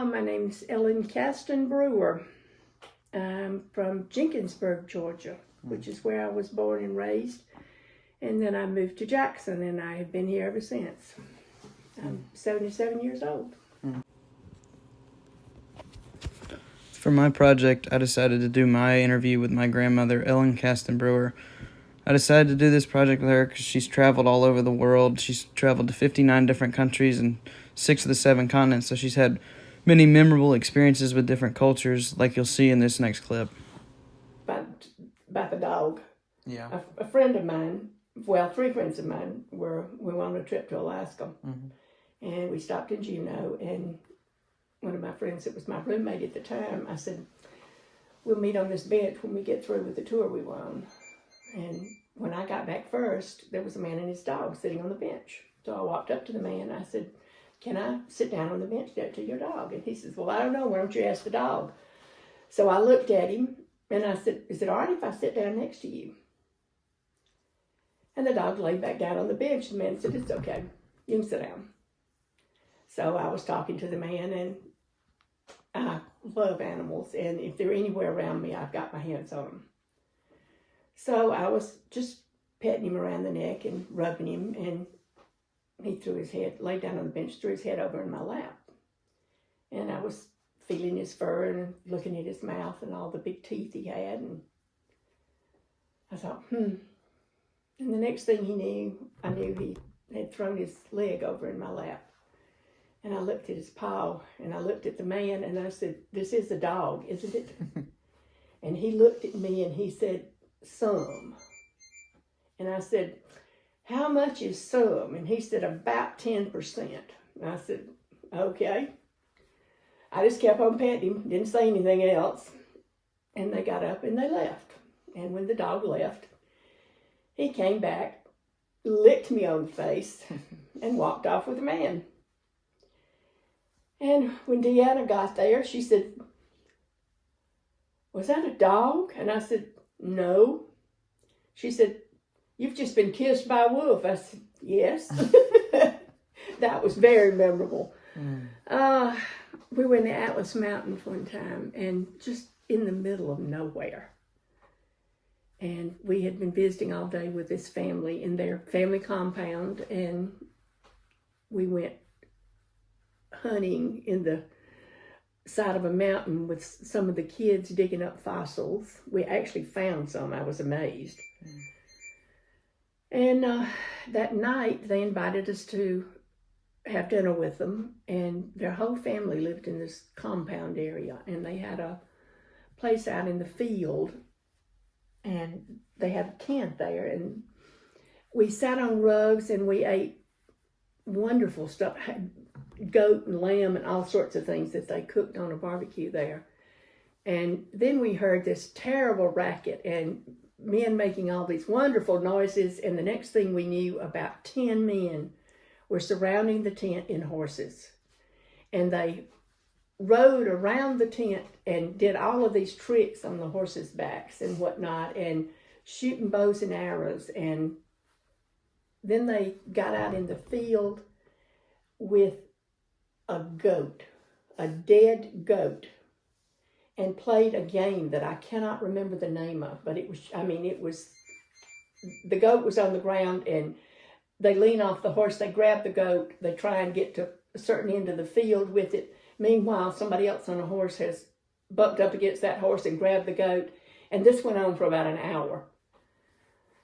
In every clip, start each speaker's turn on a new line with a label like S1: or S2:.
S1: My name's Ellen Caston Brewer. I'm from Jenkinsburg, Georgia, which is where I was born and raised. And then I moved to Jackson, and I have been here ever since. I'm 77 years old.
S2: For my project, I decided to do my interview with my grandmother, Ellen Caston Brewer. I decided to do this project with her because she's traveled all over the world. She's traveled to 59 different countries and 6 of the 7 continents, so she's had many memorable experiences with different cultures, like you'll see in this next clip.
S1: About the dog.
S2: Yeah.
S1: A friend of mine, well, 3 friends of mine, we went on a trip to Alaska. Mm-hmm. And we stopped in Juneau, and one of my friends that was my roommate at the time, I said, we'll meet on this bench when we get through with the tour we were on. And when I got back first, there was a man and his dog sitting on the bench. So I walked up to the man, I said, can I sit down on the bench there to your dog? And he says, well, I don't know, why don't you ask the dog? So I looked at him, and I said, is it all right if I sit down next to you? And the dog laid back down on the bench. The man said, it's okay, you can sit down. So I was talking to the man, and I love animals, and if they're anywhere around me, I've got my hands on them. So I was just petting him around the neck and rubbing him, and he threw his head, laid down on the bench, threw his head over in my lap. And I was feeling his fur and looking at his mouth and all the big teeth he had, and I thought, And the next thing I knew he had thrown his leg over in my lap. And I looked at his paw, and I looked at the man, and I said, this is a dog, isn't it? And he looked at me, and he said, some. And I said, how much is some? And he said, about 10%. And I said, okay. I just kept on petting him, didn't say anything else. And they got up and they left. And when the dog left, he came back, licked me on the face, and walked off with the man. And when Deanna got there, she said, was that a dog? And I said, no. She said, you've just been kissed by a wolf. I said, yes. That was very memorable. We were in the Atlas Mountains one time, and just in the middle of nowhere. And we had been visiting all day with this family in their family compound, and we went hunting in the side of a mountain with some of the kids digging up fossils. We actually found some. I was amazed. And that night they invited us to have dinner with them, and their whole family lived in this compound area, and they had a place out in the field, and they had a tent there, and we sat on rugs and we ate wonderful stuff, goat and lamb and all sorts of things that they cooked on a barbecue there. And then we heard this terrible racket and men making all these wonderful noises, and the next thing we knew, about 10 men were surrounding the tent in horses. And they rode around the tent and did all of these tricks on the horses' backs and whatnot, and shooting bows and arrows. And then they got out in the field with a goat, a dead goat, and played a game that I cannot remember the name of, but it was, the goat was on the ground, and they lean off the horse, they grab the goat, they try and get to a certain end of the field with it. Meanwhile, somebody else on a horse has bucked up against that horse and grabbed the goat, and this went on for about an hour.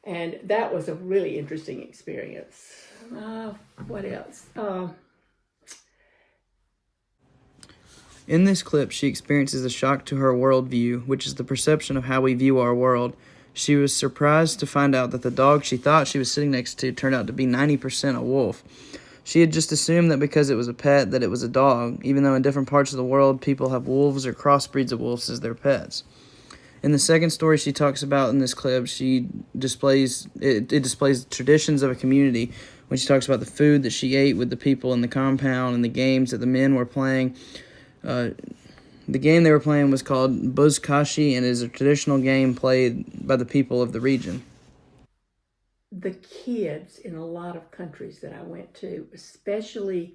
S1: And that was a really interesting experience. What else?
S2: In this clip, she experiences a shock to her worldview, which is the perception of how we view our world. She was surprised to find out that the dog she thought she was sitting next to turned out to be 90% a wolf. She had just assumed that because it was a pet that it was a dog, even though in different parts of the world people have wolves or crossbreeds of wolves as their pets. In the second story she talks about in this clip, she displays the traditions of a community when she talks about the food that she ate with the people in the compound and the games that the men were playing. The game they were playing was called Buzkashi and is a traditional game played by the people of the region.
S1: The kids in a lot of countries that I went to, especially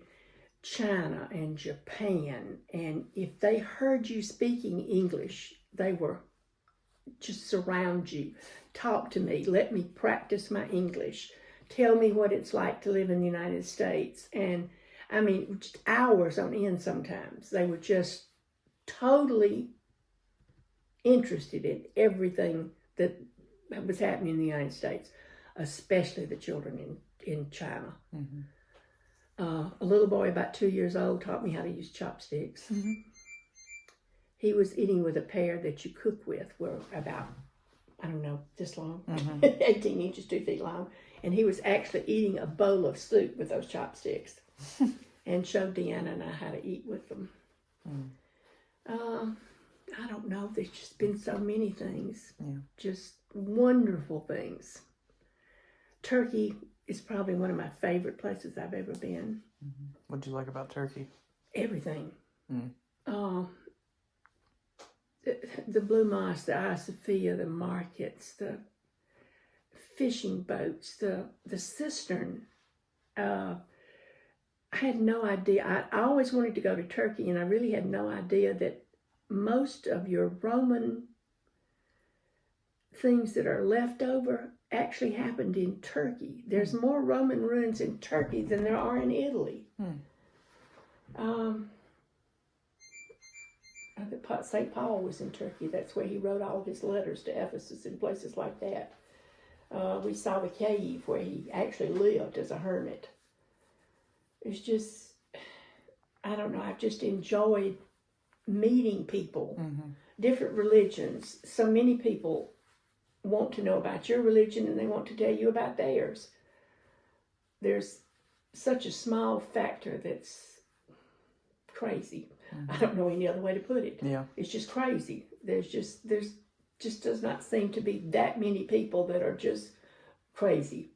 S1: China and Japan, and if they heard you speaking English, they were just surround you, talk to me, let me practice my English, tell me what it's like to live in the United States. And I mean, just hours on end sometimes. They were just totally interested in everything that was happening in the United States, especially the children in China.
S2: Mm-hmm.
S1: A little boy about 2 years old taught me how to use chopsticks.
S2: Mm-hmm.
S1: He was eating with a pair that you cook with, were about, I don't know, this long,
S2: Mm-hmm.
S1: 18 inches, 2 feet long. And he was actually eating a bowl of soup with those chopsticks and showed Deanna and I how to eat with them. I don't know, there's just been so many things, just wonderful things. Turkey is probably one of my favorite places I've ever been.
S2: Mm-hmm. What'd you like about Turkey?
S1: Everything.
S2: Mm.
S1: The Blue Mosque, the Hagia Sophia, the markets, the fishing boats, the cistern. I had no idea. I always wanted to go to Turkey, and I really had no idea that most of your Roman things that are left over actually happened in Turkey. There's more Roman ruins in Turkey than there are in Italy. I think St. Paul was in Turkey. That's where he wrote all of his letters to Ephesus and places like that. We saw the cave where he actually lived as a hermit. It's just, I don't know, I've just enjoyed meeting people, different religions. So many people want to know about your religion and they want to tell you about theirs. There's such a small factor that's crazy. I don't know any other way to put it.
S2: Yeah.
S1: It's just crazy. There's just does not seem to be that many people that are just crazy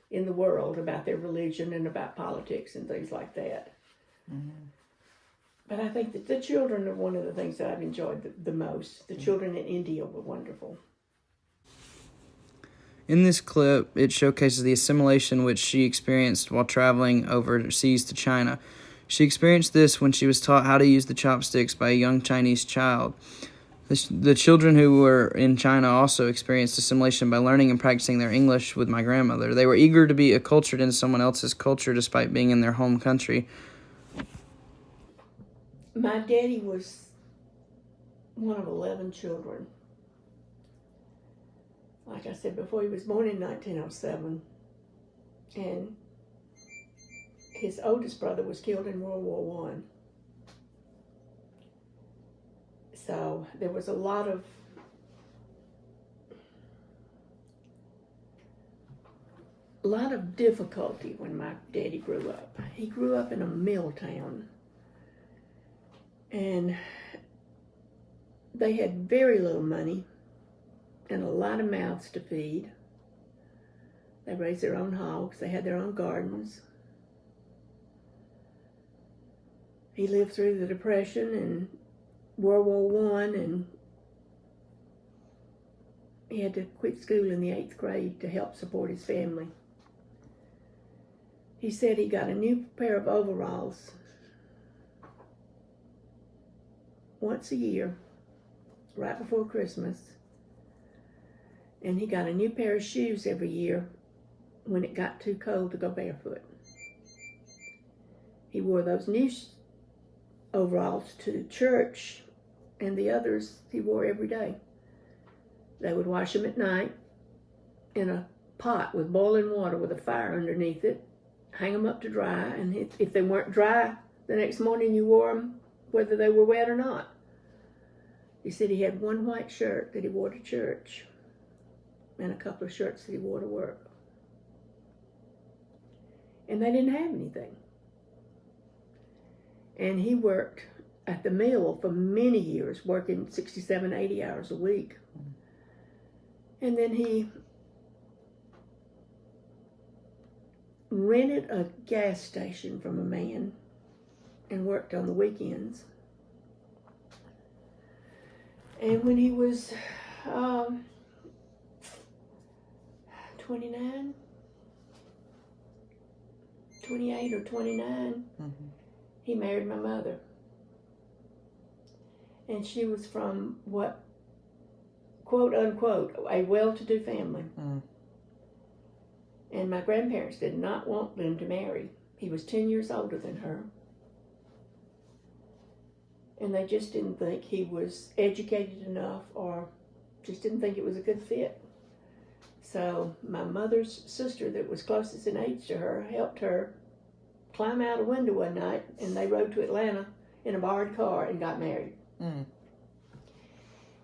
S1: in the world about their religion and about politics and things like that. But I think that the children are one of the things that I've enjoyed the most. The children in India were wonderful.
S2: In this clip, it showcases the assimilation which she experienced while traveling overseas to China. She experienced this when she was taught how to use the chopsticks by a young Chinese child. The children who were in China also experienced assimilation by learning and practicing their English with my grandmother. They were eager to be acculturated into someone else's culture despite being in their home country.
S1: My daddy was one of 11 children. Like I said before, he was born in 1907, and his oldest brother was killed in World War I. So there was a lot of difficulty when my daddy grew up. He grew up in a mill town, and they had very little money and a lot of mouths to feed. They raised their own hogs. They had their own gardens. He lived through the Depression and World War I, and he had to quit school in the 8th grade to help support his family. He said he got a new pair of overalls once a year, right before Christmas. And he got a new pair of shoes every year when it got too cold to go barefoot. He wore those new overalls to church, and the others he wore every day. They would wash them at night in a pot with boiling water with a fire underneath it, hang them up to dry, and if they weren't dry the next morning, you wore them whether they were wet or not. He said he had one white shirt that he wore to church and a couple of shirts that he wore to work. And they didn't have anything. And he worked at the mill for many years, working 67, 80 hours a week. And then he rented a gas station from a man and worked on the weekends. And when he was 28 or 29, he married my mother. And she was from what, quote unquote, a well-to-do family.
S2: Mm.
S1: And my grandparents did not want them to marry. He was 10 years older than her. And they just didn't think he was educated enough, or just didn't think it was a good fit. So my mother's sister, that was closest in age to her, helped her climb out a window one night, and they rode to Atlanta in a borrowed car and got married.
S2: Mm.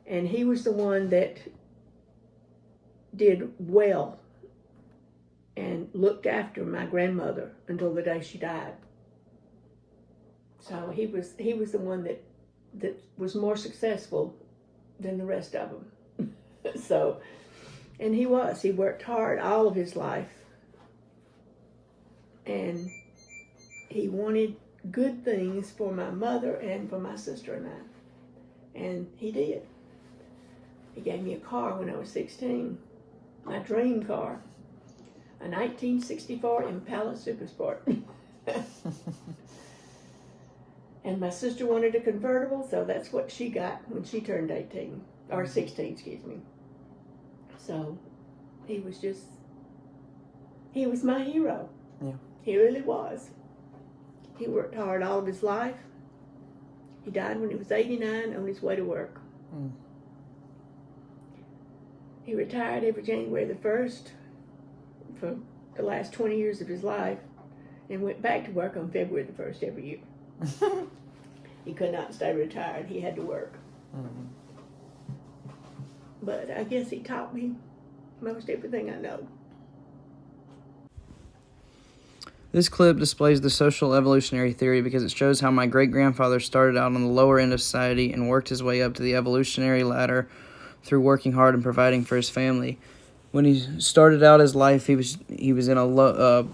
S1: And he was the one that did well and looked after my grandmother until the day she died. So he was the one that was more successful than the rest of them. So, and he worked hard all of his life, and he wanted good things for my mother and for my sister and I, and he did. He gave me a car when I was 16, my dream car, a 1964 Impala Supersport. And my sister wanted a convertible, so that's what she got when she turned 18, or 16, excuse me. So he was my hero.
S2: Yeah.
S1: He really was. He worked hard all of his life. He died when he was 89 on his way to work.
S2: Mm.
S1: He retired every January the 1st for the last 20 years of his life, and went back to work on February the 1st every year. He could not stay retired. He had to work.
S2: Mm.
S1: But I guess he taught me most everything I know.
S2: This clip displays the social evolutionary theory because it shows how my great-grandfather started out on the lower end of society and worked his way up to the evolutionary ladder through working hard and providing for his family. When he started out his life, he was in a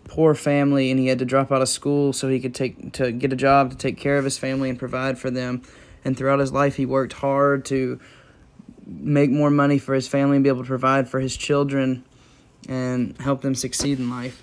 S2: poor family, and he had to drop out of school so he could get a job to take care of his family and provide for them. And throughout his life, he worked hard to make more money for his family and be able to provide for his children and help them succeed in life.